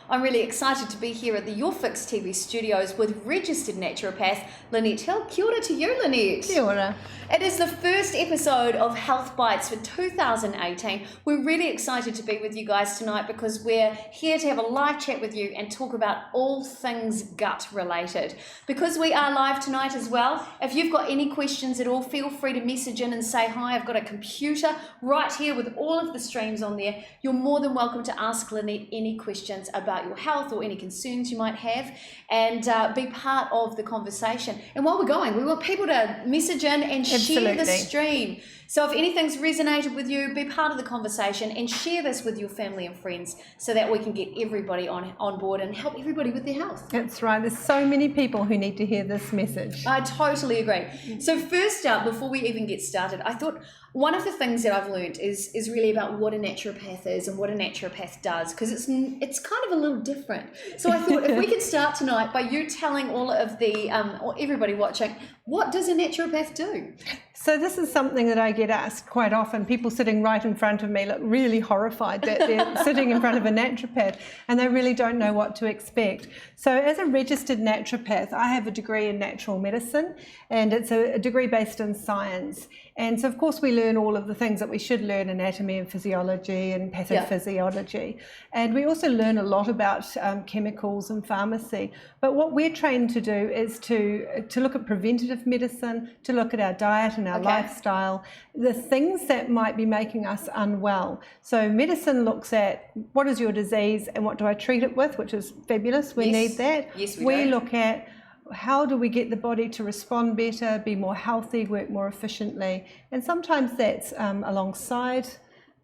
I'm really excited to be here at the YourFixTV studios with registered naturopath Lynette Hill. Kia ora to you, Lynette. Kia ora. It is the first episode of Health Bites for 2018. We're really excited to be with you guys tonight because we're here to have a live chat with you and talk about all things gut related. Because we are live tonight as well, if you've got any questions at all, feel free to message in and say hi. I've got a computer right here with all of the streams on there. You're more than welcome to ask Lynette any questions about your health or any concerns you might have and be part of the conversation. And while we're going, we want people to message in and share the stream. So if anything's resonated with you, be part of the conversation and share this with your family and friends so that we can get everybody on board and help everybody with their health. That's right. There's so many people who need to hear this message. I totally agree. So first up, before we even get started, I thought one of the things that I've learned is really about what a naturopath is and what a naturopath does, because it's kind of a little different. So I thought if we could start tonight by you telling all of the, or everybody watching, what does a naturopath do? So this is something that I get asked quite often. People sitting right in front of me look really horrified that they're sitting in front of a naturopath and they really don't know what to expect. So as a registered naturopath, I have a degree in natural medicine, and it's a degree based in science. And so of course we learn all of the things that we should learn, anatomy and physiology and pathophysiology. And we also learn a lot about chemicals and pharmacy. But what we're trained to do is to look at preventative medicine, to look at our diet and our lifestyle, the things that might be making us unwell. So medicine looks at what is your disease and what do I treat it with, which is fabulous. We need that. Yes, we look at how do we get the body to respond better, be more healthy, work more efficiently. And sometimes that's alongside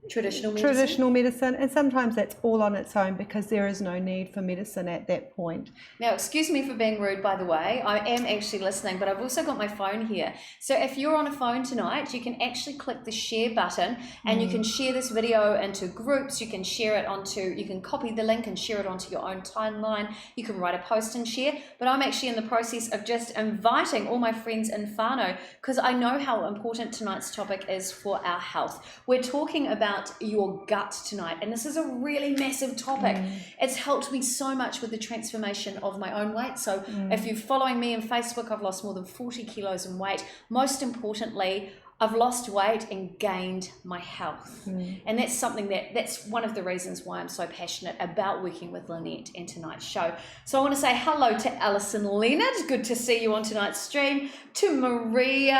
traditional medicine, and sometimes that's all on its own because there is no need for medicine at that point. Now, excuse me for being rude, by the way. I am actually listening, but I've also got my phone here. So if you're on a phone tonight, you can actually click the share button and you can share this video into groups. You can share it you can copy the link and share it onto your own timeline. You can write a post and share. But I'm actually in the process of just inviting all my friends in whānau because I know how important tonight's topic is for our health. We're talking about your gut tonight, and this is a really massive topic. It's helped me so much with the transformation of my own weight. So if you're following me on Facebook, I've lost more than 40 kilos in weight. Most importantly, I've lost weight and gained my health. And that's something that's one of the reasons why I'm so passionate about working with Lynette and tonight's show. So I want to say hello to Alison Leonard. Good to see you on tonight's stream. To Maria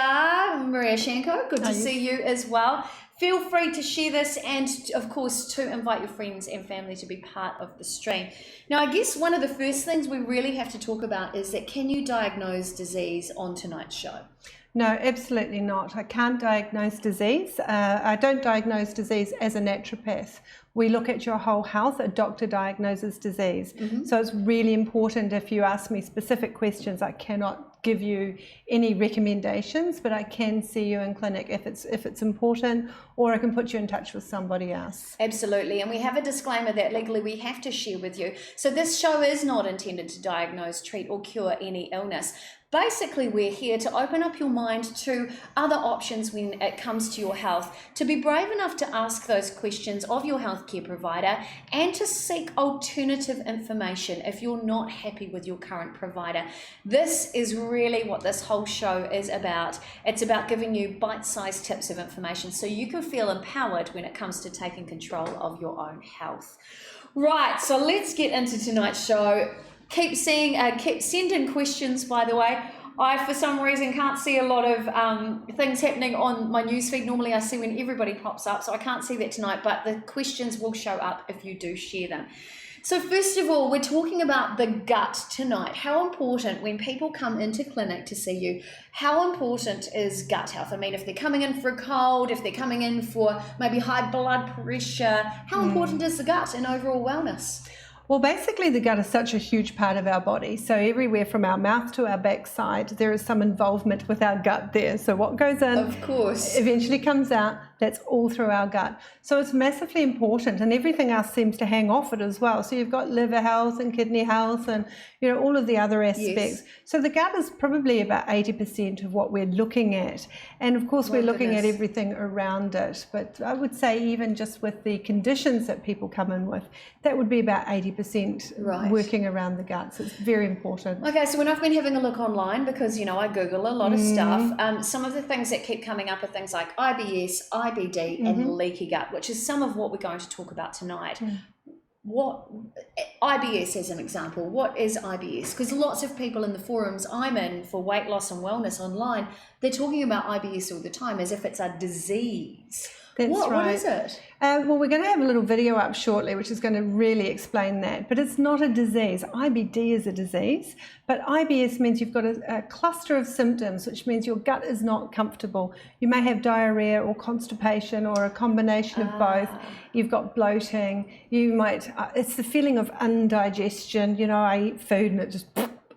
Shanko. Good to see you as well. Feel free to share this and, of course, to invite your friends and family to be part of the stream. Now, I guess one of the first things we really have to talk about is that can you diagnose disease on tonight's show? No, absolutely not. I can't diagnose disease. I don't diagnose disease as a naturopath. We look at your whole health. A doctor diagnoses disease. So it's really important if you ask me specific questions, I cannot give you any recommendations, but I can see you in clinic if it's important, or I can put you in touch with somebody else. Absolutely, and we have a disclaimer that legally we have to share with you. So this show is not intended to diagnose, treat or cure any illness. Basically, we're here to open up your mind to other options when it comes to your health, to be brave enough to ask those questions of your healthcare provider and to seek alternative information if you're not happy with your current provider. This is really what this whole show is about. It's about giving you bite-sized tips of information so you can feel empowered when it comes to taking control of your own health. Right, so let's get into tonight's show. Keep sending questions, by the way. I, for some reason, can't see a lot of things happening on my newsfeed. Normally I see when everybody pops up, so I can't see that tonight, but the questions will show up if you do share them. So first of all, we're talking about the gut tonight. How important, when people come into clinic to see you, how important is gut health? I mean, if they're coming in for a cold, if they're coming in for maybe high blood pressure, how important is the gut in overall wellness? Well, basically the gut is such a huge part of our body. So everywhere from our mouth to our backside, there is some involvement with our gut there. So what goes in of course eventually comes out. That's all through our gut. So it's massively important, and everything else seems to hang off it as well. So you've got liver health and kidney health and, you know, all of the other aspects. Yes. So the gut is probably about 80% of what we're looking at. And of course, we're looking at everything around it. But I would say even just with the conditions that people come in with, that would be about 80% working around the gut. So it's very important. Okay, so when I've been having a look online, because, you know, I Google a lot of stuff, some of the things that keep coming up are things like IBS, IBD, and leaky gut, which is some of what we're going to talk about tonight. What IBS as an example, what is IBS? Because lots of people in the forums I'm in for weight loss and wellness online, they're talking about IBS all the time as if it's a disease. That's right. What is it? Well, we're going to have a little video up shortly which is going to really explain that, but it's not a disease. IBD is a disease, but IBS means you've got a cluster of symptoms, which means your gut is not comfortable. You may have diarrhea or constipation or a combination of both. You've got bloating. You might, it's the feeling of indigestion. You know, I eat food and it just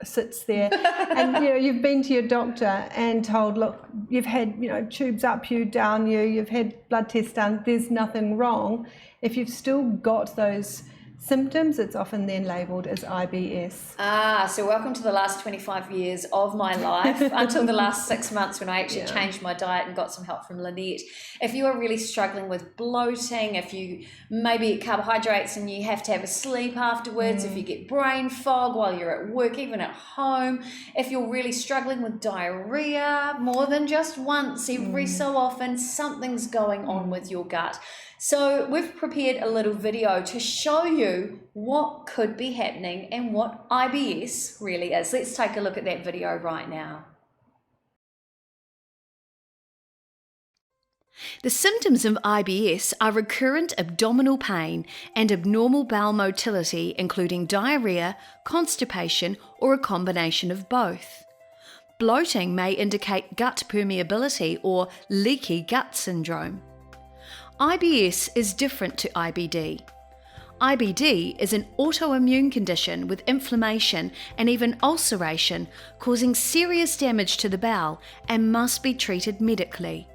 sits there, and you know, you've been to your doctor and told, look, you've had, you know, tubes up you, down you, you've had blood tests done, there's nothing wrong. If you've still got those symptoms, it's often then labelled as IBS. So welcome to the last 25 years of my life, until the last 6 months when I actually changed my diet and got some help from Lynette. If you are really struggling with bloating, if you maybe eat carbohydrates and you have to have a sleep afterwards, if you get brain fog while you're at work, even at home, if you're really struggling with diarrhea more than just once, every so often, something's going on with your gut. So we've prepared a little video to show you what could be happening and what IBS really is. Let's take a look at that video right now. The symptoms of IBS are recurrent abdominal pain and abnormal bowel motility, including diarrhea, constipation, or a combination of both. Bloating may indicate gut permeability or leaky gut syndrome. IBS is different to IBD. IBD is an autoimmune condition with inflammation and even ulceration, causing serious damage to the bowel and must be treated medically.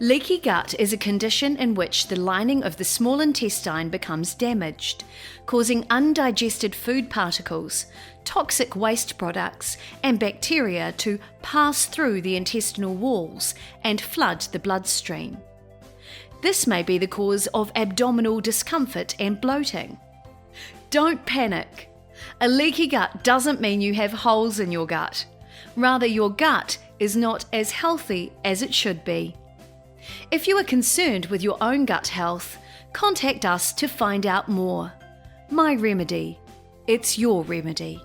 Leaky gut is a condition in which the lining of the small intestine becomes damaged, causing undigested food particles, toxic waste products, and bacteria to pass through the intestinal walls and flood the bloodstream. This may be the cause of abdominal discomfort and bloating. Don't panic. A leaky gut doesn't mean you have holes in your gut. Rather, your gut is not as healthy as it should be. If you are concerned with your own gut health, contact us to find out more. My Remedy. It's your remedy.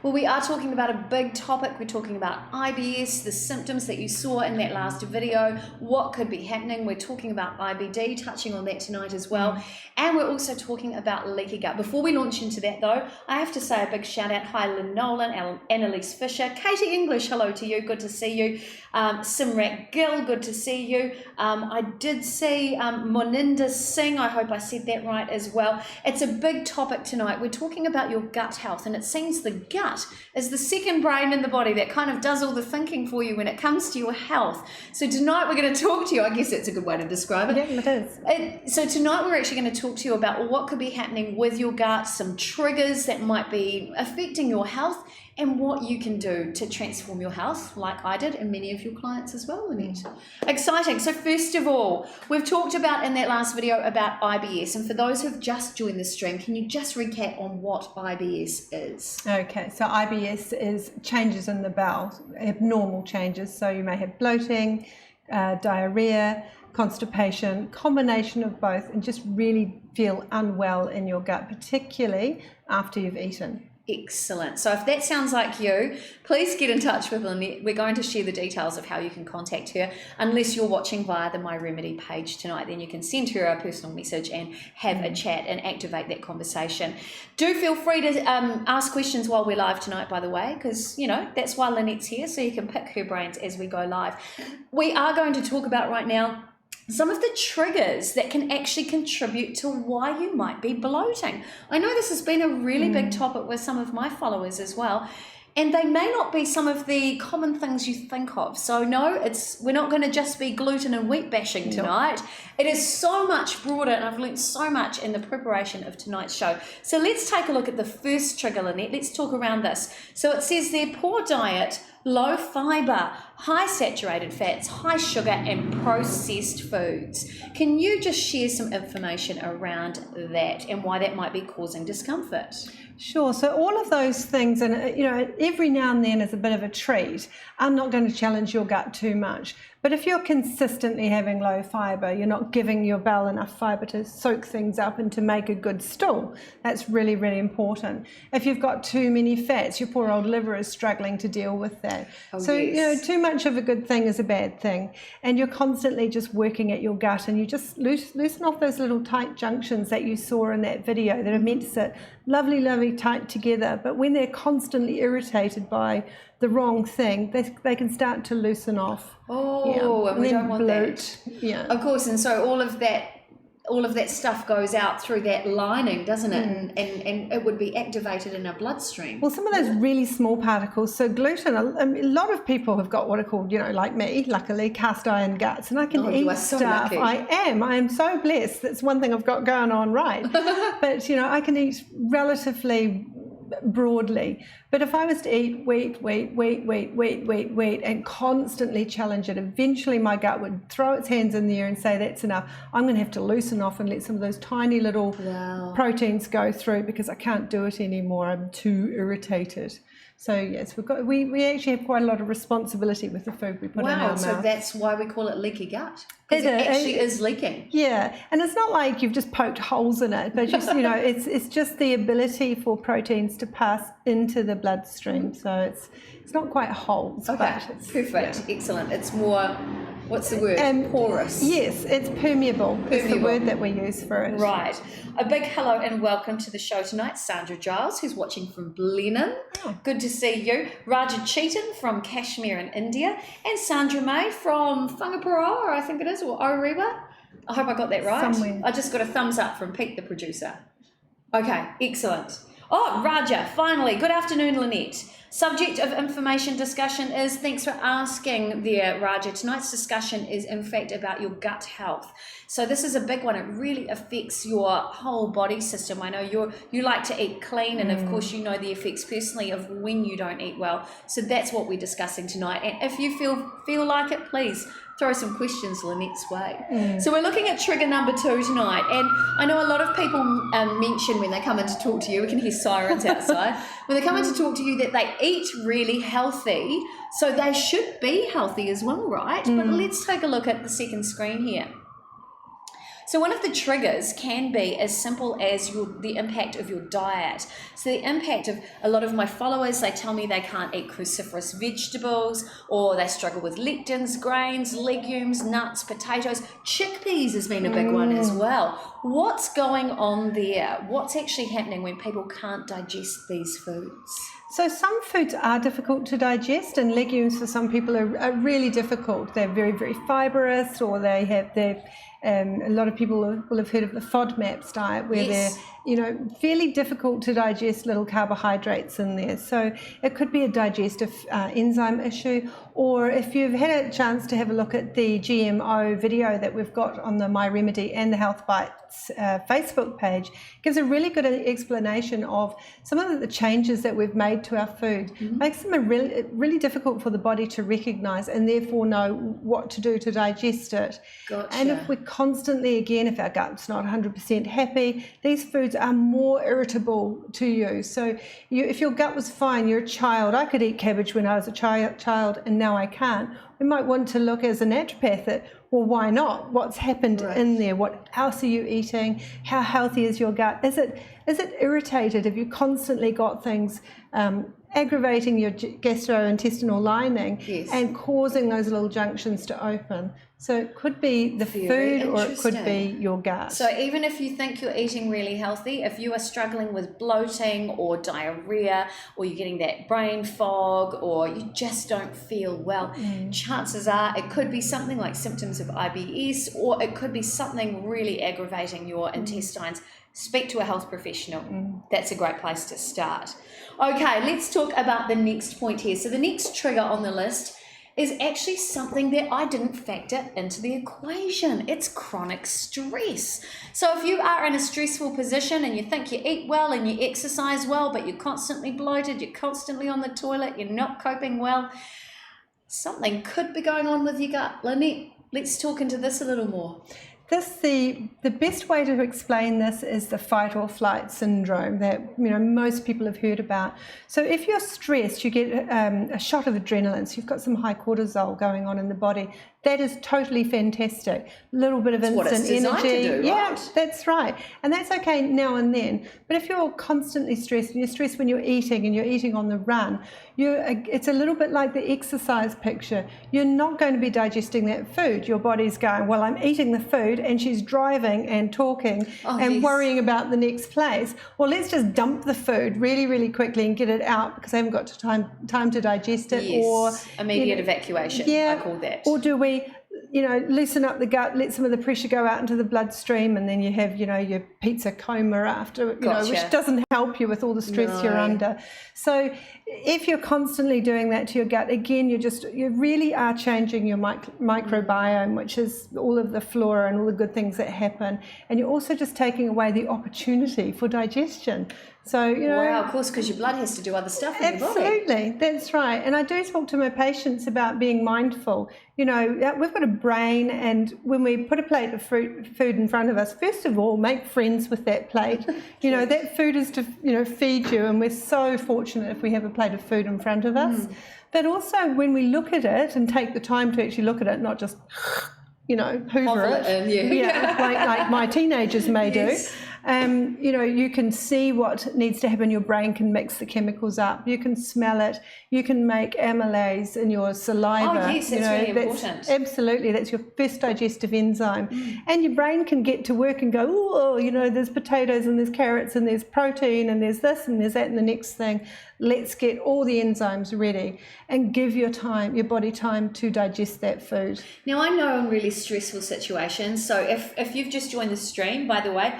Well, we are talking about a big topic. We're talking about IBS, the symptoms that you saw in that last video, what could be happening. We're talking about IBD, touching on that tonight as well. And we're also talking about leaky gut. Before we launch into that though, I have to say a big shout out. Hi, Lynn Nolan, Annalise Fisher, Katie English, hello to you, good to see you. Simrat Gill, good to see you. I did see Moninda Singh, I hope I said that right as well. It's a big topic tonight. We're talking about your gut health, and it seems the gut is the second brain in the body that kind of does all the thinking for you when it comes to your health. So tonight we're going to talk to you, I guess that's a good way to describe it. Yeah, it is. So tonight we're actually going to talk to you about what could be happening with your gut, some triggers that might be affecting your health, and what you can do to transform your health, like I did and many of your clients as well, Lynette. Exciting. So first of all, we've talked about in that last video about IBS, and for those who've just joined the stream, can you just recap on what IBS is? Okay, so IBS is changes in the bowel, abnormal changes. So you may have bloating, diarrhea, constipation, combination of both, and just really feel unwell in your gut, particularly after you've eaten. Excellent. So if that sounds like you, please get in touch with Lynette. We're going to share the details of how you can contact her. Unless you're watching via the My Remedy page tonight, then you can send her a personal message and have a chat and activate that conversation. Do feel free to ask questions while we're live tonight, by the way, because, you know, that's why Lynette's here, so you can pick her brains as we go live. We are going to talk about right now some of the triggers that can actually contribute to why you might be bloating. I know this has been a really big topic with some of my followers as well. And they may not be some of the common things you think of. So no, we're not going to just be gluten and wheat bashing tonight. It is so much broader, and I've learned so much in the preparation of tonight's show. So let's take a look at the first trigger, Lynette. Let's talk around this. So it says there, poor diet, low fiber, high saturated fats, high sugar, and processed foods. Can you just share some information around that and why that might be causing discomfort? Sure. So all of those things, and every now and then is a bit of a treat. I'm not going to challenge your gut too much. But if you're consistently having low fibre, you're not giving your bowel enough fibre to soak things up and to make a good stool. That's really, really important. If you've got too many fats, your poor old liver is struggling to deal with that. Too much of a good thing is a bad thing. And you're constantly just working at your gut, and you just loosen off those little tight junctions that you saw in that video that are meant to sit lovely, lovely tight together. But when they're constantly irritated by the wrong thing, they can start to loosen off. And we don't want that. Yeah. Of course, and so all of that stuff goes out through that lining, doesn't it? And it would be activated in our bloodstream. Well, some of those really small particles, so gluten, a lot of people have got what are called, like me, luckily, cast iron guts, and I can eat you are so stuff. lucky. I am so blessed. That's one thing I've got going on right. But, I can eat relatively broadly. But if I was to eat wheat, and constantly challenge it, eventually my gut would throw its hands in the air and say, that's enough. I'm going to have to loosen off and let some of those tiny little proteins go through, because I can't do it anymore. I'm too irritated. So yes, we actually have quite a lot of responsibility with the food we put in our mouth. So that's why we call it leaky gut. Because it actually is leaking. Yeah, and it's not like you've just poked holes in it, but just it's just the ability for proteins to pass into the bloodstream. So it's not quite holes. Okay, but perfect, excellent. It's more, what's the word? Porous. Yes, it's permeable. Is the word that we use for it. Right. A big hello and welcome to the show tonight, Sandra Giles, who's watching from Blenheim. Oh. Good to see you. Raja Chetan from Kashmir in India, and Sandra May from Whangaparaoa, I think it is, or Orewa. I hope I got that right. Somewhere. I just got a thumbs up from Pete, the producer. Okay, excellent. Oh, Raja, finally. Good afternoon, Lynette. Subject of information discussion is, thanks for asking there, Raja. Tonight's discussion is in fact about your gut health. So this is a big one. It really affects your whole body system. I know you like to eat clean, and of course you know the effects personally of when you don't eat well. So that's what we're discussing tonight. And if you feel like it, please throw some questions Lynette's way. So we're looking at trigger number 2 tonight, and I know a lot of people mention when they come in to talk to you, we can hear sirens outside, when they come in to talk to you that they eat really healthy, so they should be healthy as well, right? But let's take a look at the second screen here. So one of the triggers can be as simple as the impact of your diet. So the impact of a lot of my followers, they tell me they can't eat cruciferous vegetables, or they struggle with lectins, grains, legumes, nuts, potatoes. Chickpeas has been a big one as well. What's going on there? What's actually happening when people can't digest these foods? So some foods are difficult to digest, and legumes for some people are really difficult. They're very, very fibrous, or a lot of people will have heard of the FODMAPs diet, where they're fairly difficult to digest, little carbohydrates in there. So it could be a digestive enzyme issue, or if you've had a chance to have a look at the GMO video that we've got on the My Remedy and the Health Bites Facebook page, it gives a really good explanation of some of the changes that we've made to our food. Makes them really difficult for the body to recognise, and therefore know what to do to digest it. Gotcha. And if we're constantly, again, if our gut's not 100% happy, these foods are more irritable to you. So if your gut was fine, you're a child. I could eat cabbage when I was a child, and now I can't. We might want to look as a naturopath at, well, why not? What's happened in there? What else are you eating? How healthy is your gut? Is it irritated? Have you constantly got things aggravating your gastrointestinal lining and causing those little junctions to open? So it could be the Very food, or it could interesting. be your gut. So even if you think you're eating really healthy, if you are struggling with bloating or diarrhea, or you're getting that brain fog, or you just don't feel well, chances are it could be something like symptoms of IBS, or it could be something really aggravating your intestines. Speak to a health professional. That's a great place to start. Okay, let's talk about the next point here. So the next trigger on the list is actually something that I didn't factor into the equation. It's chronic stress. So if you are in a stressful position and you think you eat well and you exercise well, but you're constantly bloated, you're constantly on the toilet, you're not coping well, something could be going on with your gut. Lynette, let's talk into this a little more. The best way to explain this is the fight or flight syndrome that most people have heard about. So if you're stressed, you get a shot of adrenaline. So you've got some high cortisol going on in the body. That is totally fantastic. A little bit of instant energy. To do, yeah, right? That's right. And that's okay now and then. But if you're constantly stressed, and you're stressed when you're eating and you're eating on the run, it's a little bit like the exercise picture. You're not going to be digesting that food. Your body's going, well, I'm eating the food, and she's driving and talking and worrying about the next place. Well, let's just dump the food really, really quickly and get it out because I haven't got time to digest it. Yes. Or immediate evacuation, I call that. Or do we loosen up the gut, let some of the pressure go out into the bloodstream, and then you have, your pizza coma after, which doesn't help you with all the stress you're under. So if you're constantly doing that to your gut, again, you really are changing your microbiome, which is all of the flora and all the good things that happen. And you're also just taking away the opportunity for digestion. So, wow, of course, because your blood has to do other stuff in your body. Absolutely, that's right. And I do talk to my patients about being mindful. We've got a brain, and when we put a plate of food in front of us, first of all, make friends with that plate. That food is to, feed you, and we're so fortunate if we have a plate of food in front of us. But also when we look at it and take the time to actually look at it, not just, hoover it. Like my teenagers may do. You can see what needs to happen. Your brain can mix the chemicals up. You can smell it. You can make amylase in your saliva. Oh, yes, that's really important. Absolutely, that's your first digestive enzyme. And your brain can get to work and go, oh, there's potatoes and there's carrots and there's protein and there's this and there's that and the next thing. Let's get all the enzymes ready and give your body time to digest that food. Now, I know in really stressful situations, so if you've just joined the stream, by the way,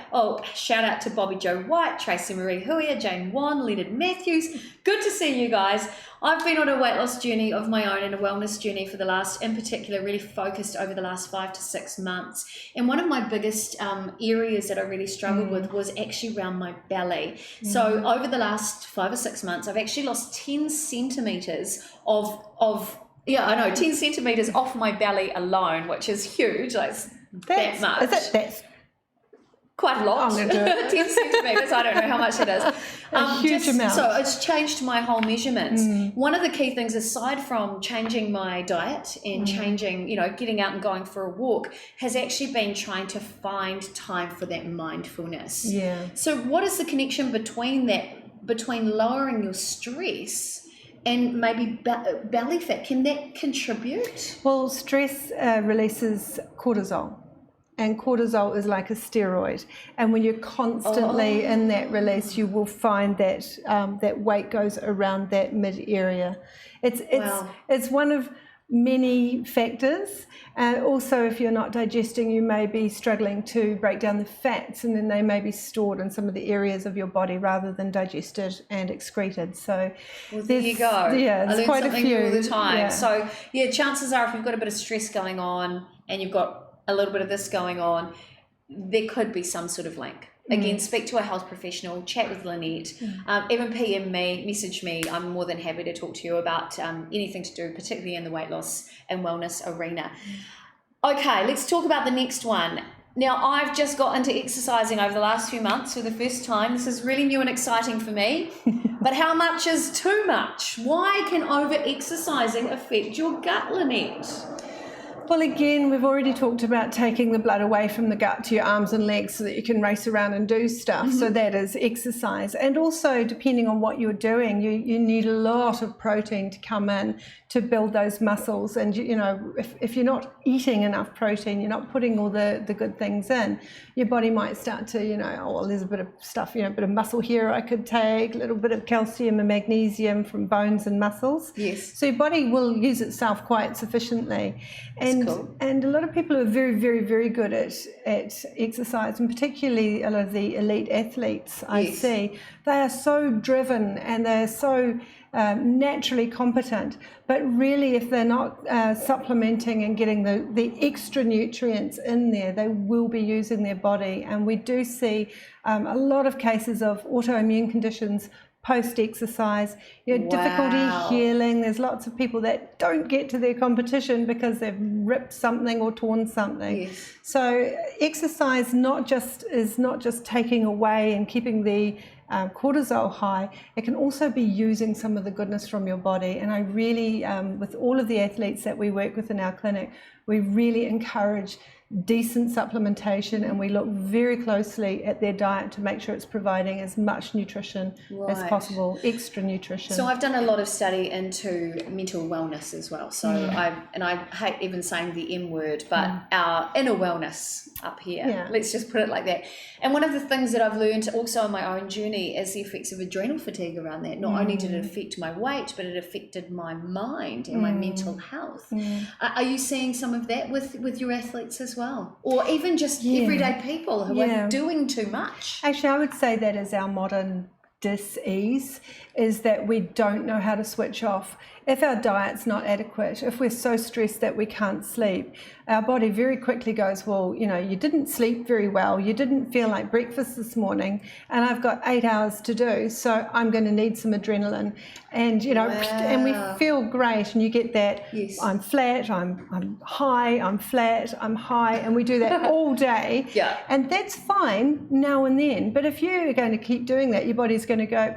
shout out to Bobby Joe White, Tracy Marie Huia, Jane Wan, Leonard Matthews. Good to see you guys. I've been on a weight loss journey of my own and a wellness journey for the last, in particular, really focused over the last 5 to 6 months. And one of my biggest areas that I really struggled with was actually around my belly. So over the last 5 or 6 months, I've actually lost 10 centimeters of 10 centimeters off my belly alone, which is huge. That's that much. That's quite a lot. 10 centimeters, I don't know how much it is. A huge amount. So it's changed my whole measurements. One of the key things, aside from changing my diet and changing, getting out and going for a walk, has actually been trying to find time for that mindfulness. Yeah. So what is the connection between lowering your stress and maybe belly fat? Can that contribute? Well, stress releases cortisol. And cortisol is like a steroid. And when you're constantly in that release, you will find that that weight goes around that mid area. It's one of many factors. Also, if you're not digesting, you may be struggling to break down the fats, and then they may be stored in some of the areas of your body rather than digested and excreted. So there you go. Yeah, there's quite a few all the time. Yeah. So chances are, if you've got a bit of stress going on and you've got a little bit of this going on, there could be some sort of link. Again, speak to a health professional, chat with Lynette, even PM me, message me. I'm more than happy to talk to you about anything to do, particularly in the weight loss and wellness arena. Okay, let's talk about the next one. Now, I've just got into exercising over the last few months for the first time. This is really new and exciting for me. But how much is too much? Why can over-exercising affect your gut, Lynette? Well, again, we've already talked about taking the blood away from the gut to your arms and legs so that you can race around and do stuff. So that is exercise. And also, depending on what you're doing, you need a lot of protein to come in to build those muscles. And, you know, if you're not eating enough protein, you're not putting all the good things in, your body might start to, you know, oh, well, there's a bit of stuff, you know, a bit of muscle here I could take, a little bit of calcium and magnesium from bones and muscles. Yes. So your body will use itself quite sufficiently. And a lot of people are very, very, very good at exercise, and particularly a lot of the elite athletes I see. They are so driven and they're so naturally competent, but really if they're not supplementing and getting the extra nutrients in there, they will be using their body. And we do see a lot of cases of autoimmune conditions post-exercise, you know, difficulty healing. There's lots of people that don't get to their competition because they've ripped something or torn something. So exercise is not just taking away and keeping the cortisol high, it can also be using some of the goodness from your body. And I really, with all of the athletes that we work with in our clinic, we really encourage decent supplementation, and we look very closely at their diet to make sure it's providing as much nutrition as possible, extra nutrition. So I've done a lot of study into mental wellness as well. So I hate even saying the M word, but our inner wellness up here, let's just put it like that. And one of the things that I've learned also on my own journey is the effects of adrenal fatigue around that. Not only did it affect my weight, but it affected my mind and my mental health. Are you seeing some of that with your athletes as well? Or even just everyday people who are doing too much? Actually, I would say that is our modern dis-ease, is that we don't know how to switch off. If our diet's not adequate, if we're so stressed that we can't sleep, our body very quickly goes, well, you know, you didn't sleep very well, you didn't feel like breakfast this morning, and I've got 8 hours to do, so I'm going to need some adrenaline. And, you know, and we feel great, and you get that, I'm flat, I'm high, I'm flat, I'm high, and we do that all day. And that's fine now and then, but if you're going to keep doing that, your body's going to go,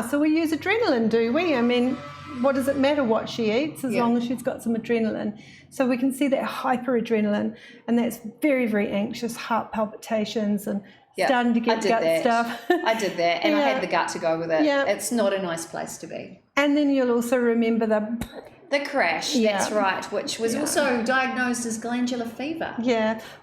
so we use adrenaline, do we? I mean, what does it matter what she eats as long as she's got some adrenaline? So we can see that hyperadrenaline, and that's very, very anxious, heart palpitations, and starting to get gut stuff. I did that, and I had the gut to go with it. It's not a nice place to be. And then you'll also remember the crash, that's right, which was also diagnosed as glandular fever.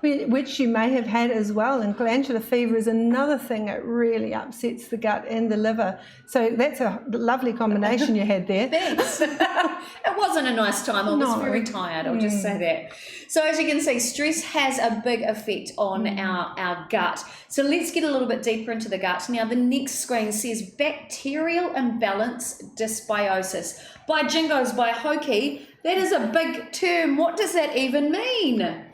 Which you may have had as well. And glandular fever is another thing that really upsets the gut and the liver. So that's a lovely combination you had there. Thanks. It wasn't a nice time. I was very tired, I'll just say that. So as you can see, stress has a big effect on our gut. So let's get a little bit deeper into the gut. Now, the next screen says bacterial imbalance dysbiosis. By jingos, by hokey, that is a big term. What does that even mean?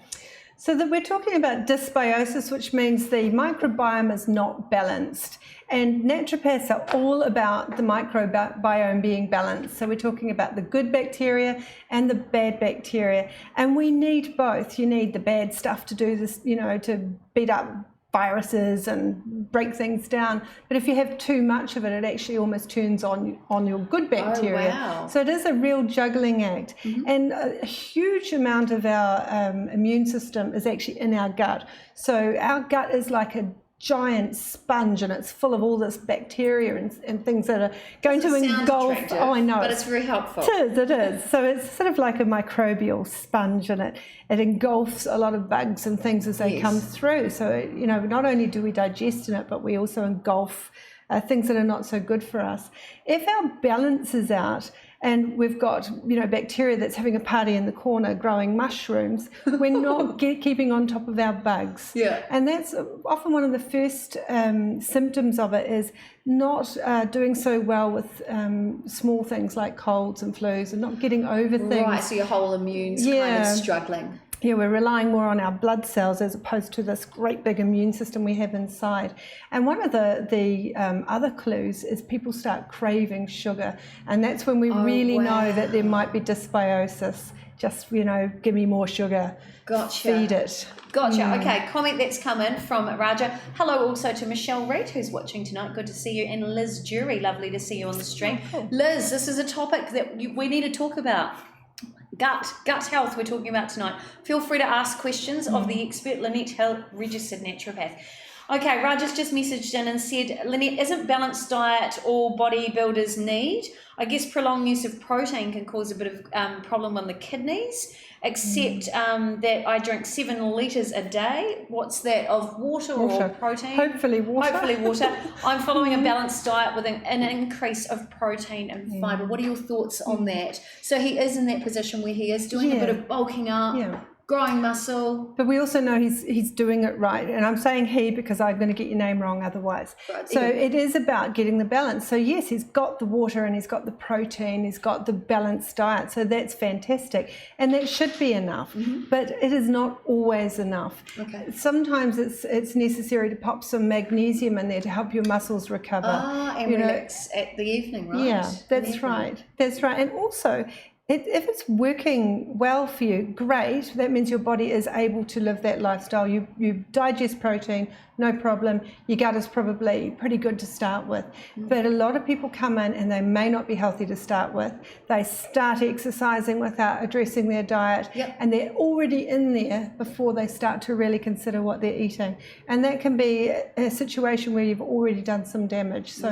So that we're talking about dysbiosis, which means the microbiome is not balanced. And naturopaths are all about the microbiome being balanced. So we're talking about the good bacteria and the bad bacteria. And we need both. You need the bad stuff to do this, you know, to beat up viruses and break things down, but if you have too much of it, it actually almost turns on your good bacteria. So it is a real juggling act. And a huge amount of our immune system is actually in our gut. So our gut is like a giant sponge, and it's full of all this bacteria and things that are going to engulf. I know, but it's very helpful. It is. So it's sort of like a microbial sponge, and it engulfs a lot of bugs and things as they come through. So, you know, not only do we digest in it, but we also engulf things that are not so good for us. If our balance is out, and we've got, you know, bacteria that's having a party in the corner growing mushrooms, we're not keeping on top of our bugs. And that's often one of the first symptoms of it, is not doing so well with small things like colds and flus, and not getting over things. Right, so your whole immune's kind of struggling. We're relying more on our blood cells as opposed to this great big immune system we have inside. And one of the other clues is people start craving sugar, and that's when we really know that there might be dysbiosis. Just, you know, give me more sugar. Feed it. Okay, comment that's come in from Raja. Hello also to Michelle Reed, who's watching tonight. Good to see you. And Liz Jury, lovely to see you on the stream. Liz, this is a topic that we need to talk about. gut health we're talking about tonight. Feel free to ask questions of the expert Lynette Hill, registered naturopath. Okay, Raja's just messaged in and said, Lynette, isn't balanced diet all bodybuilders need? I guess prolonged use of protein can cause a bit of problem on the kidneys, except that I drink 7 litres a day. What's that, of water or protein? Hopefully water. Hopefully water. I'm following a balanced diet with an increase of protein and fibre. What are your thoughts on that? So he is in that position where he is doing a bit of bulking up, growing muscle. But we also know he's doing it right. And I'm saying he because I'm going to get your name wrong otherwise. Right. So it is about getting the balance. So yes, he's got the water and he's got the protein, he's got the balanced diet. So that's fantastic. And that should be enough. But it is not always enough. Okay. Sometimes it's necessary to pop some magnesium in there to help your muscles recover. And relax at the evening, right? Yeah, that's right. That's right. And also, if it's working well for you, great. That means your body is able to live that lifestyle. You digest protein, no problem. Your gut is probably pretty good to start with. But a lot of people come in and they may not be healthy to start with. They start exercising without addressing their diet, and they're already in there before they start to really consider what they're eating. And that can be a situation where you've already done some damage. So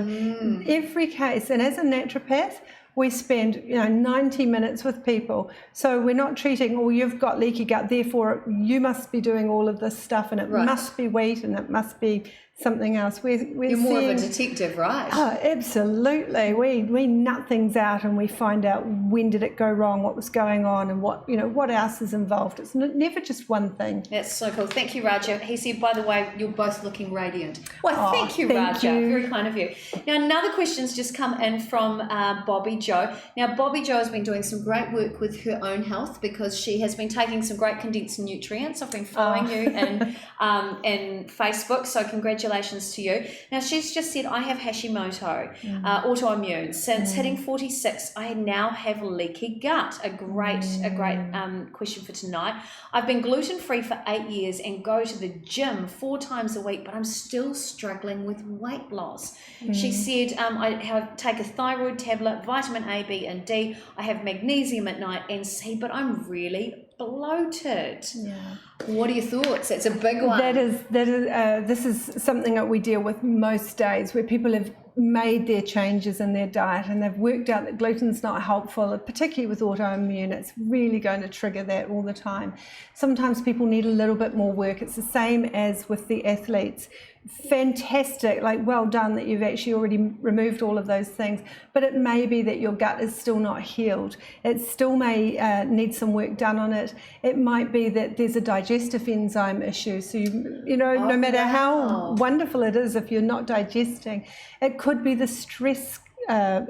every case, and as a naturopath, we spend 90 minutes with people. So we're not treating, you've got leaky gut, therefore you must be doing all of this stuff and it must be wheat and it must be something else. You're more of a detective, right? Oh, absolutely. We nut things out and we find out when did it go wrong, what was going on, and what else is involved. It's never just one thing. That's so cool. Thank you, Raja. He said, by the way, you're both looking radiant. Well, thank you, Raja. Very kind of you. Now, another question's just come in from Bobby Joe. Now, Bobby Joe has been doing some great work with her own health because she has been taking some great condensed nutrients. I've been following you in Facebook, so congratulations to you. Now, she's just said, I have Hashimoto, autoimmune. Since hitting 46, I now have leaky gut. A great question for tonight. I've been gluten-free for 8 years and go to the gym 4 times a week, but I'm still struggling with weight loss. She said, I take a thyroid tablet, vitamin A, B, and D. I have magnesium at night and C, but I'm really bloated. What are your thoughts? That's a big one. This is something that we deal with most days, where people have made their changes in their diet and they've worked out that gluten's not helpful, particularly with autoimmune. It's really going to trigger that all the time. Sometimes people need a little bit more work. It's the same as with the athletes. Fantastic, well done that you've actually already removed all of those things, but it may be that your gut is still not healed. It still may need some work done on it. It might be that there's a digestive enzyme issue, so no matter how wonderful it is, if you're not digesting, it could be the stress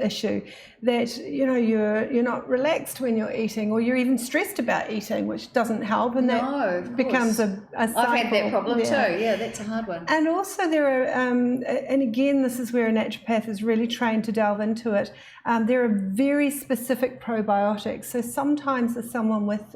issue, that you're not relaxed when you're eating, or you're even stressed about eating, which doesn't help, and that becomes a cycle. I've had that problem too. Yeah, that's a hard one. And also there are, and again, this is where a naturopath is really trained to delve into it. There are very specific probiotics. So sometimes as someone with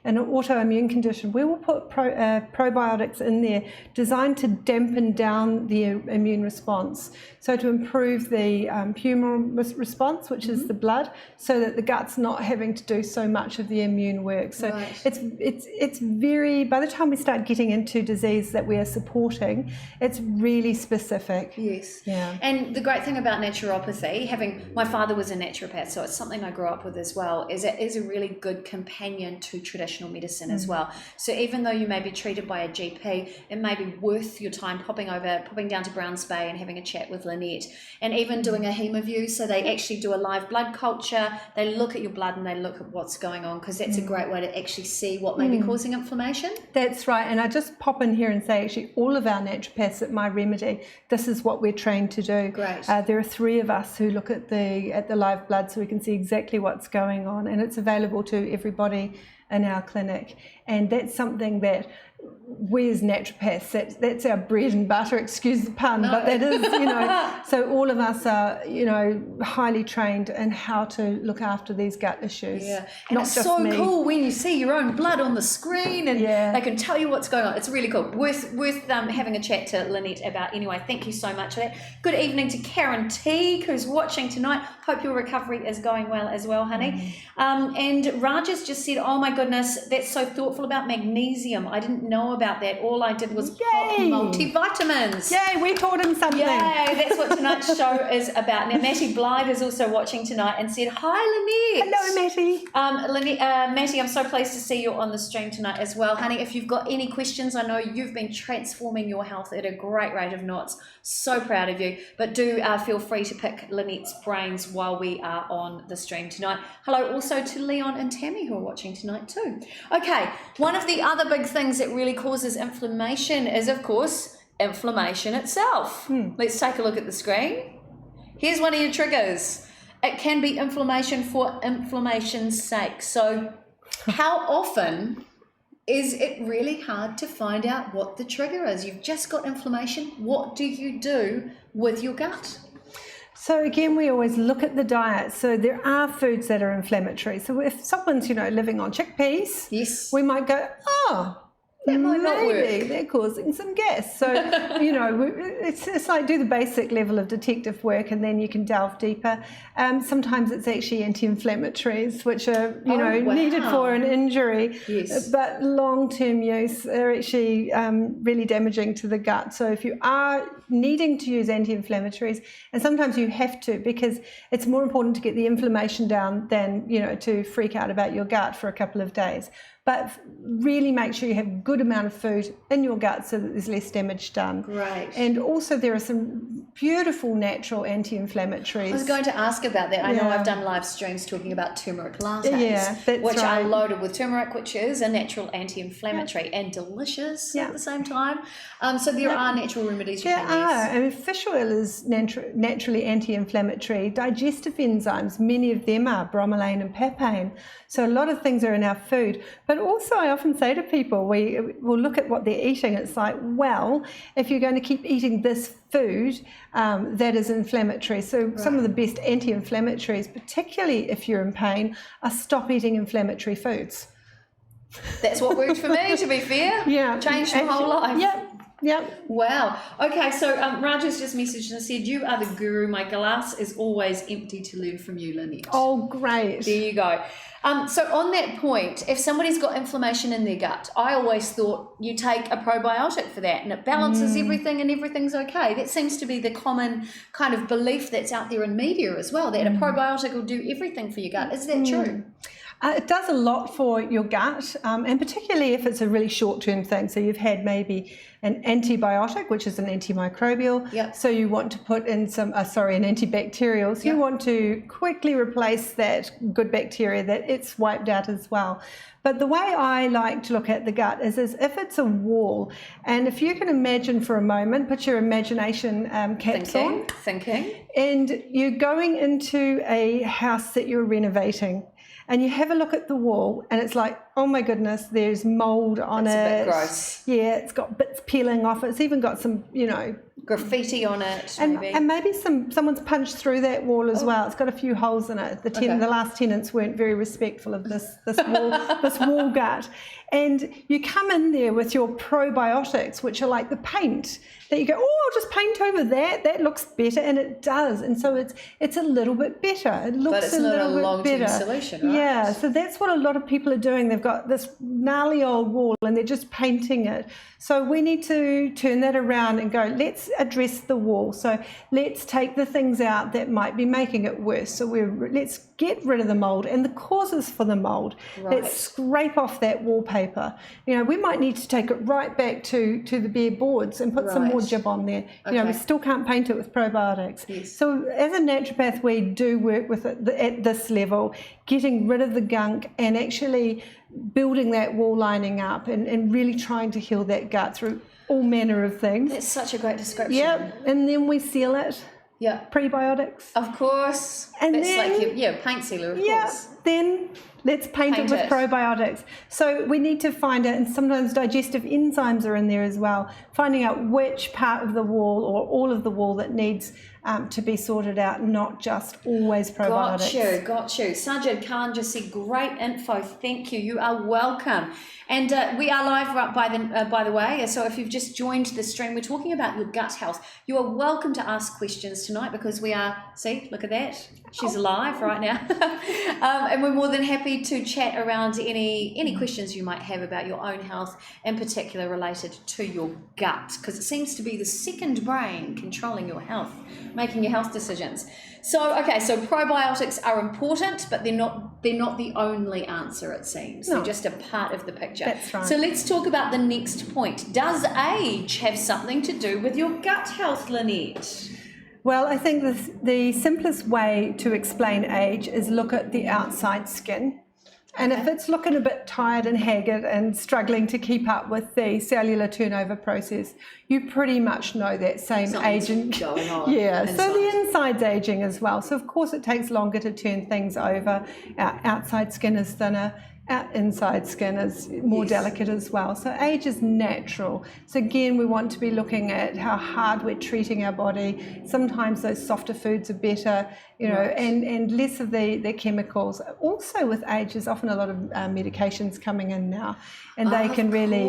an autoimmune condition, we will put probiotics in there designed to dampen down the immune response. So to improve the humoral response, which is the blood, so that the gut's not having to do so much of the immune work. So it's very, by the time we start getting into disease that we are supporting, it's really specific. Yes. Yeah. And the great thing about naturopathy, my father was a naturopath, so it's something I grew up with as well, is it is a really good companion to traditional medicine as well. So even though you may be treated by a GP, it may be worth your time popping down to Browns Bay and having a chat with Lynette, and even doing a hemoview. So they actually do a live blood culture, they look at your blood and they look at what's going on, because that's a great way to actually see what may be causing inflammation. That's right. And I just pop in here and say, actually, all of our naturopaths at My Remedy, this is what we're trained to do. Great. There are 3 of us who look at the live blood, so we can see exactly what's going on, and it's available to everybody in our clinic. And that's something that we as naturopaths, that's our bread and butter, excuse the pun, but that is, so all of us are, highly trained in how to look after these gut issues. Yeah, and not it's just so me. cool when you see your own blood on the screen and they can tell you what's going on. It's really cool. Worth having a chat to Lynette about anyway. Thank you so much for that. Good evening to Karen Teague, who's watching tonight. Hope your recovery is going well as well, honey. And Raja's just said, oh my goodness, that's so thoughtful about magnesium. I didn't know about that. All I did was pop multivitamins. Yay, we taught him something. Yay, that's what tonight's show is about. Now, Matty Blythe is also watching tonight and said, hi, Lynette. Hello, Matty. Matty, I'm so pleased to see you on the stream tonight as well. Honey, if you've got any questions, I know you've been transforming your health at a great rate of knots. So proud of you. But do feel free to pick Lynette's brains while we are on the stream tonight. Hello also to Leon and Tammy who are watching tonight too. Okay, one of the other big things that really causes inflammation is, of course, inflammation itself. Let's take a look at the screen. Here's one of your triggers. It can be inflammation for inflammation's sake. So how often is it really hard to find out what the trigger is? You've just got inflammation. What do you do with your gut? So again, we always look at the diet. So there are foods that are inflammatory. So if someone's, living on chickpeas, yes, we might go, that might not work. Maybe they're causing some gas. So, it's like do the basic level of detective work and then you can delve deeper. Sometimes it's actually anti-inflammatories, which are, needed for an injury. Yes. But long-term use are actually really damaging to the gut. So if you are needing to use anti-inflammatories, and sometimes you have to because it's more important to get the inflammation down than, to freak out about your gut for a couple of days. But really make sure you have a good amount of food in your gut so that there's less damage done. Great. And also there are some beautiful natural anti-inflammatories. I was going to ask about that. I know I've done live streams talking about turmeric lattes, which are loaded with turmeric, which is a natural anti-inflammatory and delicious at the same time. So there are natural remedies you can use. There are. I mean, fish oil is naturally anti-inflammatory. Digestive enzymes, many of them are bromelain and papain. So a lot of things are in our food. But also I often say to people, we will look at what they're eating. It's like, well, if you're going to keep eating this food, that is inflammatory. So some of the best anti-inflammatories, particularly if you're in pain, are stop eating inflammatory foods. That's what worked for me, to be fair. Yeah. Changed my whole life. Yep. Wow. Okay, so Raja's just messaged and said, you are the guru. My glass is always empty to learn from you, Lynette. Oh, great. There you go. So on that point, if somebody's got inflammation in their gut, I always thought you take a probiotic for that and it balances everything and everything's okay. That seems to be the common kind of belief that's out there in media as well, that a probiotic will do everything for your gut. Is that true? It does a lot for your gut, and particularly if it's a really short-term thing. So you've had maybe an antibiotic, which is an antimicrobial. Yep. So you want to put in an antibacterial. So you want to quickly replace that good bacteria that it's wiped out as well. But the way I like to look at the gut is as if it's a wall. And if you can imagine for a moment, put your imagination caps on. Thinking. And you're going into a house that you're renovating. And you have a look at the wall and it's like, oh my goodness, there's mold on it. It's a bit gross. Yeah, it's got bits peeling off it. It's even got some, graffiti on it, maybe. And maybe someone's punched through that wall as well. It's got a few holes in it. The last tenants weren't very respectful of this wall gut. And you come in there with your probiotics, which are like the paint that you go, I'll just paint over that. That looks better, and it does. And so it's a little bit better. It looks a little bit better. But it's not a long-term solution, right? Yeah. So that's what a lot of people are doing. They've got this gnarly old wall, and they're just painting it. So we need to turn that around and go, let's address the wall. So let's take the things out that might be making it worse. So let's get rid of the mold and the causes for the mold. Right. Let's scrape off that wallpaper. We might need to take it right back to the bare boards and put some more jib on there. We still can't paint it with probiotics. Yes. So as a naturopath, we do work with it at this level, getting rid of the gunk and actually building that wall lining up and really trying to heal that gut through all manner of things. That's such a great description. Yep, and then we seal it. Yeah. Prebiotics. Of course. And that's then, like paint sealer, of course. then let's paint it with probiotics. So we need to find out, and sometimes digestive enzymes are in there as well, finding out which part of the wall or all of the wall that needs to be sorted out, not just always probiotics. Got you. Sajid Khan just said, great info, thank you. You are welcome. And we are live by the way, so if you've just joined the stream, we're talking about your gut health. You are welcome to ask questions tonight because we are, see, look at that. She's alive right now. And we're more than happy to chat around any questions you might have about your own health, in particular related to your gut, because it seems to be the second brain controlling your health, making your health decisions. So, okay, so probiotics are important, but they're not the only answer, it seems. No. They're just a part of the picture. That's right. So let's talk about the next point. Does age have something to do with your gut health, Lynette? Well, I think the simplest way to explain age is look at the outside skin. And if it's looking a bit tired and haggard and struggling to keep up with the cellular turnover process, you pretty much know that same aging going on. Yeah, so the inside's aging as well. So of course it takes longer to turn things over. Our outside skin is thinner. Our inside skin is more delicate as well. So age is natural. So again, we want to be looking at how hard we're treating our body. Sometimes those softer foods are better, you know, and less of the chemicals. Also with age, there's often a lot of medications coming in now, and they can really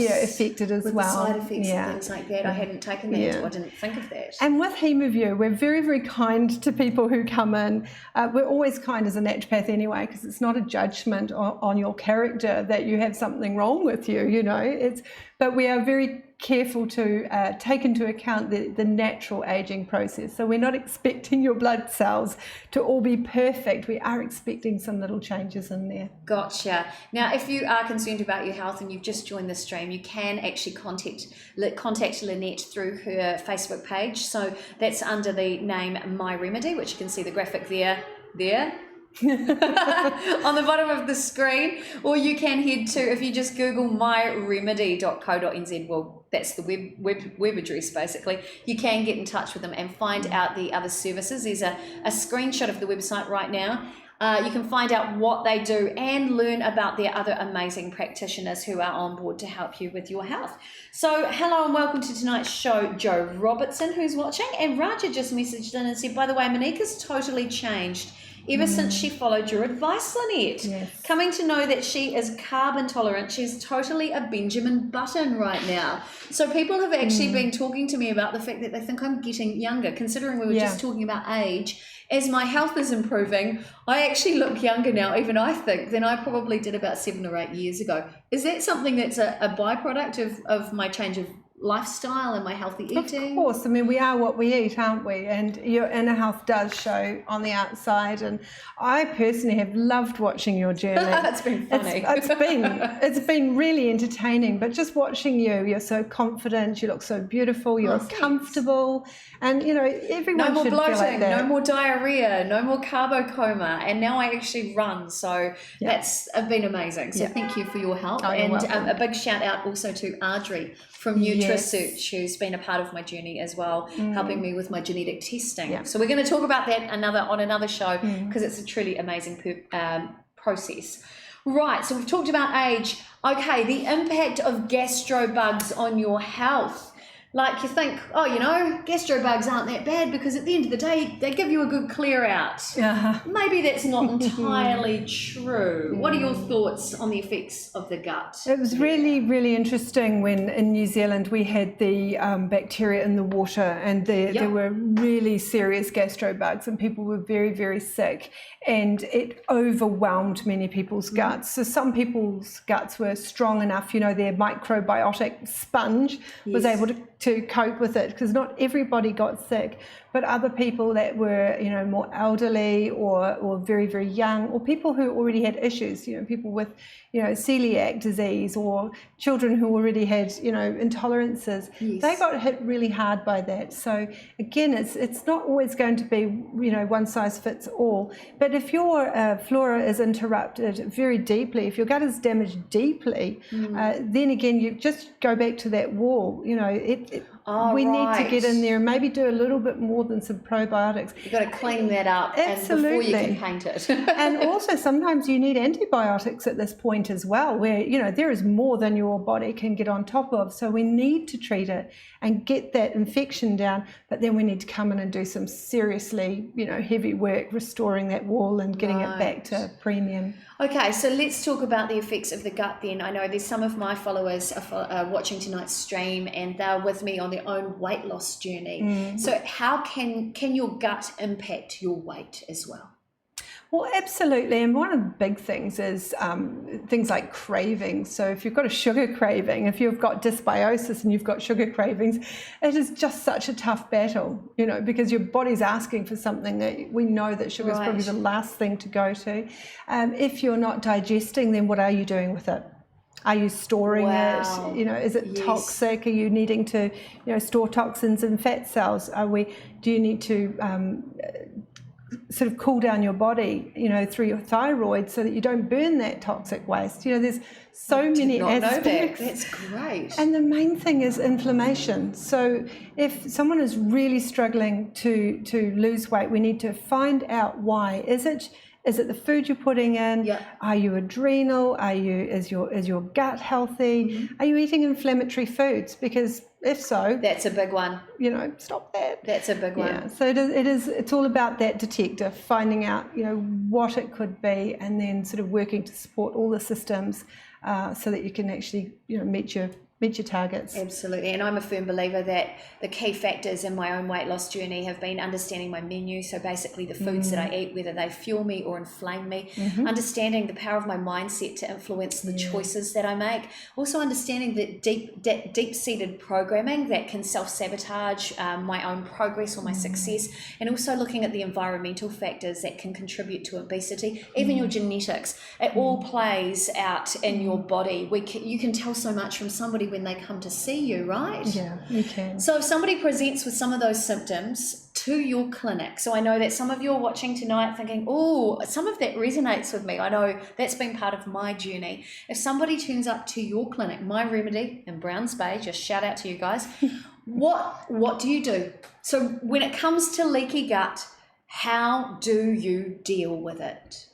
affect it as well. The side effects and things like that. I hadn't taken that. I didn't think of that. And with HemoView, we're very, very kind to people who come in. We're always kind as a naturopath anyway, because it's not a judgment on your character that you have something wrong with you, you know. But we are very careful to take into account the natural aging process. So we're not expecting your blood cells to all be perfect. We are expecting some little changes in there. Gotcha. Now, if you are concerned about your health and you've just joined the stream, you can actually contact Lynette through her Facebook page. So that's under the name My Remedy, which you can see the graphic there. On the bottom of the screen, or you can head to, if you just Google myremedy.co.nz, well, that's the web address basically. You can get in touch with them and find out the other services. There's a screenshot of the website right now. You can find out what they do and learn about their other amazing practitioners who are on board to help you with your health. So hello and welcome to tonight's show, Joe Robertson, who's watching, and Raja just messaged in and said, by the way, Monika's totally changed ever since she followed your advice, Lynette. Yes. Coming to know that she is carb intolerant. She's totally a Benjamin Button right now. So people have actually been talking to me about the fact that they think I'm getting younger, considering we were just talking about age. As my health is improving, I actually look younger now, even I think, than I probably did about 7 or 8 years ago. Is that something that's a byproduct of my change of lifestyle and my healthy eating? Of course. I mean, we are what we eat, aren't we? And your inner health does show on the outside. And I personally have loved watching your journey. It's been funny. It's been really entertaining. But just watching you're so confident. You look so beautiful. You're comfortable. And, you know, everyone should feel like that. No more bloating, no more diarrhea, no more carbo coma. And now I actually run. So that's been amazing. So thank you for your help. And a big shout out also to Audrey from NutriSearch, who's been a part of my journey as well, helping me with my genetic testing. So we're going to talk about that on another show because it's a truly amazing process. Right, so we've talked about age. Okay, the impact of gastrobugs on your health. Like you think, oh, you know, gastrobugs aren't that bad because at the end of the day, they give you a good clear out. Maybe that's not entirely true. What are your thoughts on the effects of the gut? It was really, really interesting when in New Zealand we had the bacteria in the water, and there were really serious gastrobugs and people were very, very sick, and it overwhelmed many people's guts. So some people's guts were strong enough, you know, their microbiotic sponge was able to cope with it, because not everybody got sick, but other people that were, you know, more elderly or very, very young, or people who already had issues, you know, people with, you know, celiac disease, or children who already had, you know, intolerances, they got hit really hard by that. So again, it's not always going to be, you know, one size fits all. But if your flora is interrupted very deeply, if your gut is damaged deeply, then again, you just go back to that wall. You know, Oh, we need to right. get in there and maybe do a little bit more than some probiotics. You've got to clean that up Absolutely. and before you can paint it. And also sometimes you need antibiotics at this point as well, where, you know, there is more than your body can get on top of. So we need to treat it and get that infection down, but then we need to come in and do some seriously, you know, heavy work, restoring that wall and getting it back to premium. Okay, so let's talk about the effects of the gut then. I know there's some of my followers are watching tonight's stream and they're with me on their own weight loss journey. So how can your gut impact your weight as well? Well, absolutely. And one of the big things is things like cravings. So if you've got a sugar craving, if you've got dysbiosis and you've got sugar cravings, it is just such a tough battle, you know, because your body's asking for something that we know that sugar is probably the last thing to go to. If you're not digesting, then what are you doing with it? Are you storing it? You know, is it toxic? Are you needing to, you know, store toxins in fat cells? Do you need to sort of cool down your body, you know, through your thyroid so that you don't burn that toxic waste? You know, there's so many aspects. That's great. And the main thing is inflammation. So if someone is really struggling to lose weight, we need to find out why. Is it the food you're putting in? Yep. Are you adrenal? Is your gut healthy? Are you eating inflammatory foods? Because if so, that's a big one. You know, stop that. That's a big one. Yeah. So it's all about that detector, finding out, you know, what it could be, and then sort of working to support all the systems so that you can actually, you know, meet your targets. Absolutely. And I'm a firm believer that the key factors in my own weight loss journey have been understanding my menu. So basically the foods that I eat, whether they fuel me or inflame me, understanding the power of my mindset to influence the choices that I make, also understanding that deep-seated programming that can self-sabotage my own progress or my success, and also looking at the environmental factors that can contribute to obesity, even your genetics. It all plays out in your body. You can tell so much from somebody when they come to see you, right? Yeah, you can. So if somebody presents with some of those symptoms to your clinic, so I know that some of you are watching tonight thinking, oh, some of that resonates with me. I know that's been part of my journey. If somebody turns up to your clinic, My Remedy in Browns Bay, just shout out to you guys, what do you do? So when it comes to leaky gut, how do you deal with it?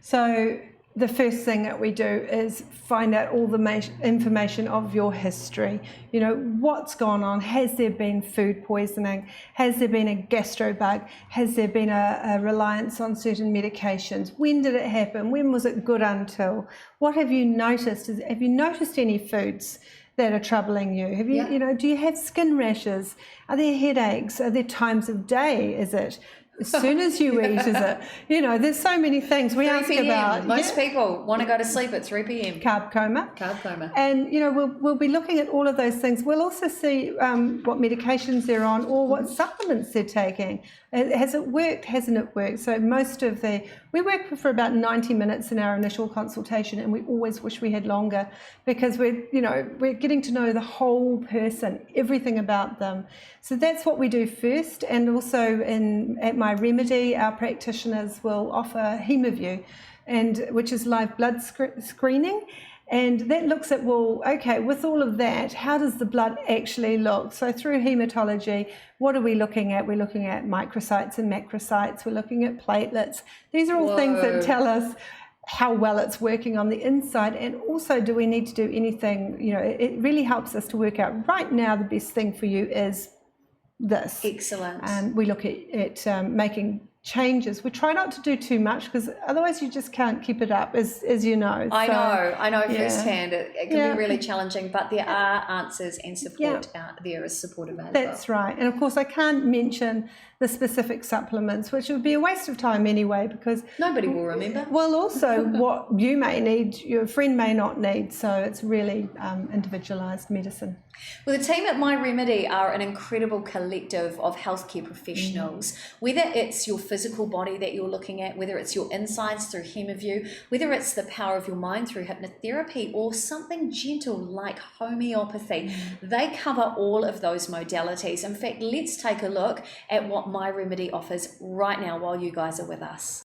So the first thing that we do is find out all the information of your history. You know, what's gone on? Has there been food poisoning? Has there been a gastro bug? Has there been a reliance on certain medications? When did it happen? When was it good until? What have you noticed? Have you noticed any foods that are troubling you? Have you, you know, do you have skin rashes? Are there headaches? Are there times of day? Is it as soon as you eat, is it? You know, there's so many things we ask about. Most people want to go to sleep at 3 p.m. Carb coma. Carb coma. And, you know, we'll be looking at all of those things. We'll also see what medications they're on or what supplements they're taking. Has it worked? Hasn't it worked? So we work for about 90 minutes in our initial consultation, and we always wish we had longer because we're getting to know the whole person, everything about them. So that's what we do first. And also at My Remedy, our practitioners will offer HemoView, which is live blood screening. And that looks at, well, okay, with all of that, how does the blood actually look? So through hematology, what are we looking at? We're looking at microcytes and macrocytes. We're looking at platelets. These are all things that tell us how well it's working on the inside. And also, do we need to do anything? You know, it really helps us to work out right now the best thing for you is this. Excellent. And we look at making changes. We try not to do too much because otherwise you just can't keep it up, as you know. I know firsthand. It can be really challenging, but there are answers and support out there is support available. That's right. And of course I can't mention the specific supplements, which would be a waste of time anyway, because nobody will remember. Well, also what you may need, your friend may not need. So it's really individualized medicine. Well, the team at My Remedy are an incredible collective of healthcare professionals. Whether it's your physical body that you're looking at, whether it's your insides through HemoView, whether it's the power of your mind through hypnotherapy or something gentle like homeopathy, they cover all of those modalities. In fact, let's take a look at what My Remedy offers right now while you guys are with us.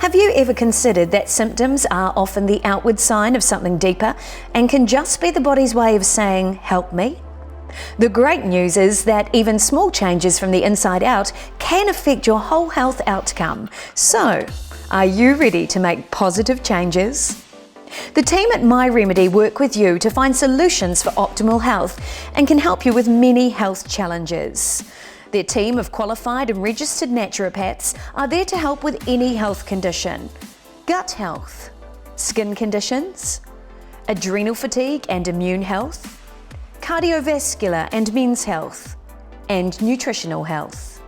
Have you ever considered that symptoms are often the outward sign of something deeper and can just be the body's way of saying, help me? The great news is that even small changes from the inside out can affect your whole health outcome. So, are you ready to make positive changes? The team at My Remedy work with you to find solutions for optimal health and can help you with many health challenges. Their team of qualified and registered naturopaths are there to help with any health condition: gut health, skin conditions, adrenal fatigue and immune health, cardiovascular and men's health, and nutritional health.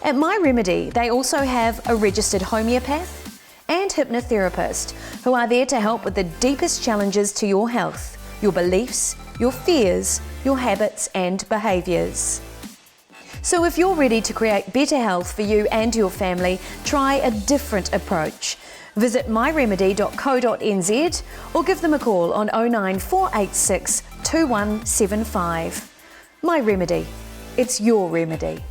At My Remedy, they also have a registered homeopath and hypnotherapist who are there to help with the deepest challenges to your health, your beliefs, your fears, your habits and behaviours. So if you're ready to create better health for you and your family, try a different approach. Visit myremedy.co.nz or give them a call on 09486 2175. My Remedy. It's your remedy.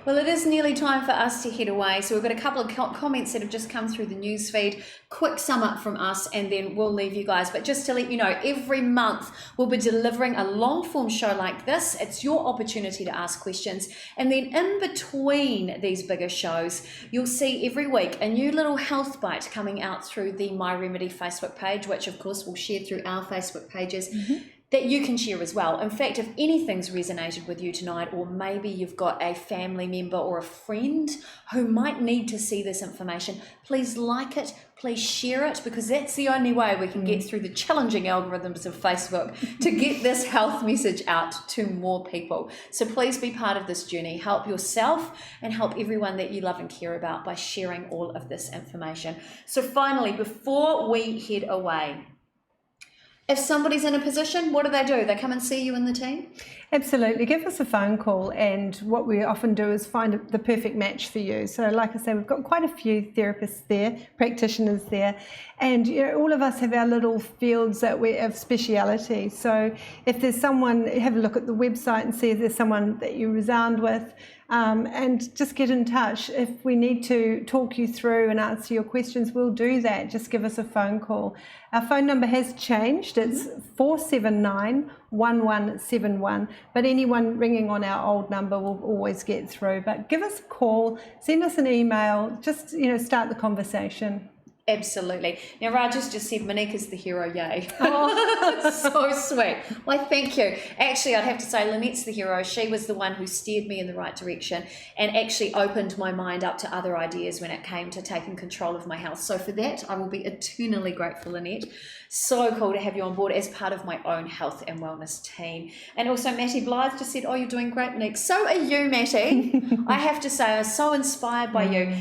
Well, it is nearly time for us to head away. So we've got a couple of comments that have just come through the news feed. Quick sum up from us and then we'll leave you guys. But just to let you know, every month we'll be delivering a long form show like this. It's your opportunity to ask questions. And then in between these bigger shows, you'll see every week a new little health bite coming out through the My Remedy Facebook page, which of course we'll share through our Facebook pages. That you can share as well. In fact, if anything's resonated with you tonight, or maybe you've got a family member or a friend who might need to see this information, please like it, please share it, because that's the only way we can get through the challenging algorithms of Facebook to get this health message out to more people. So please be part of this journey. Help yourself and help everyone that you love and care about by sharing all of this information. So finally, before we head away, if somebody's in a position, what do? They come and see you and the team? Absolutely. Give us a phone call, and what we often do is find the perfect match for you. So like I say, we've got quite a few therapists there, practitioners there, and all of us have our little fields that we have speciality. So if there's someone, have a look at the website and see if there's someone that you resound with, and just get in touch. If we need to talk you through and answer your questions, we'll do that. Just give us a phone call. Our phone number has changed. It's 479-1171, but anyone ringing on our old number will always get through. But give us a call, send us an email, just start the conversation. Absolutely. Now, Raja's just said Monika's the hero, yay. Oh, so sweet. Why, thank you. Actually, I'd have to say Lynette's the hero. She was the one who steered me in the right direction and actually opened my mind up to other ideas when it came to taking control of my health. So for that, I will be eternally grateful, Lynette. So cool to have you on board as part of my own health and wellness team. And also Matty Blythe just said, oh, you're doing great, Monique. So are you, Matty. I have to say, I was so inspired by you.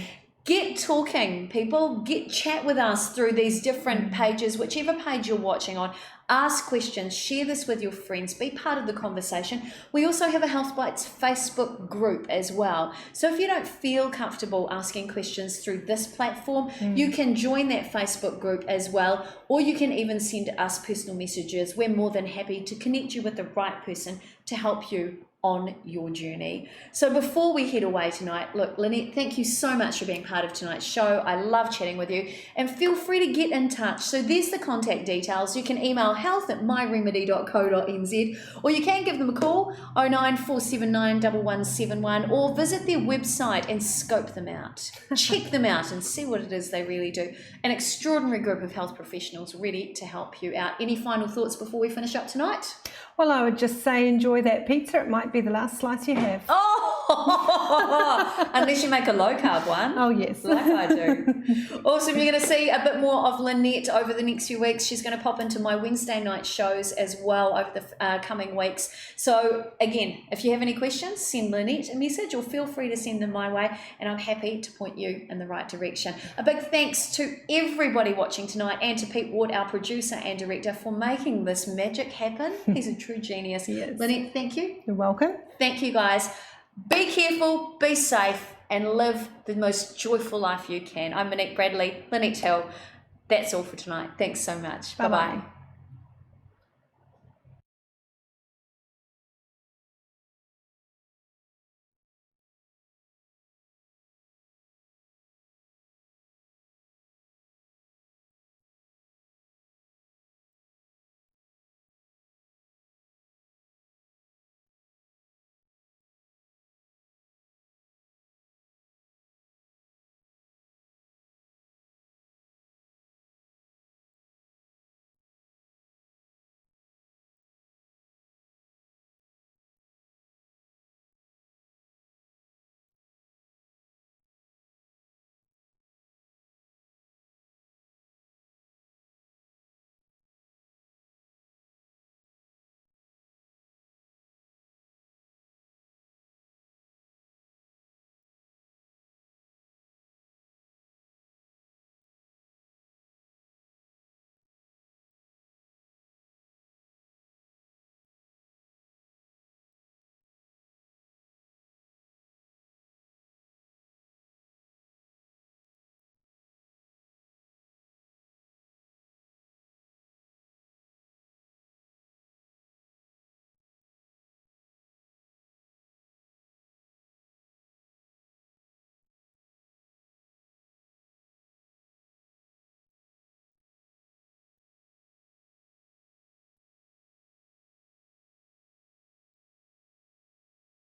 Get talking, people. Chat with us through these different pages, whichever page you're watching on. Ask questions, share this with your friends, be part of the conversation. We also have a Health Bites Facebook group as well. So if you don't feel comfortable asking questions through this platform, you can join that Facebook group as well, or you can even send us personal messages. We're more than happy to connect you with the right person to help you on your journey. So before we head away tonight, look, Lynette, thank you so much for being part of tonight's show. I love chatting with you, and feel free to get in touch. So there's the contact details. You can email health@myremedy.co.nz, or you can give them a call, 09479 1171, or visit their website and scope them out. Check them out and see what it is they really do. An extraordinary group of health professionals ready to help you out. Any final thoughts before we finish up tonight? Well, I would just say enjoy that pizza. It might be the last slice you have. Oh, unless you make a low carb one. Oh, yes. Like I do. Awesome. You're going to see a bit more of Lynette over the next few weeks. She's going to pop into my Wednesday night shows as well over the coming weeks. So again, if you have any questions, send Lynette a message or feel free to send them my way, and I'm happy to point you in the right direction. A big thanks to everybody watching tonight, and to Pete Ward, our producer and director, for making this magic happen. He's a true genius. Yes. Lynette, thank you. You're welcome. Thank you, guys. Be careful, be safe, and live the most joyful life you can. I'm Monique Bradley, Lynette Hill. That's all for tonight. Thanks so much. Bye-bye.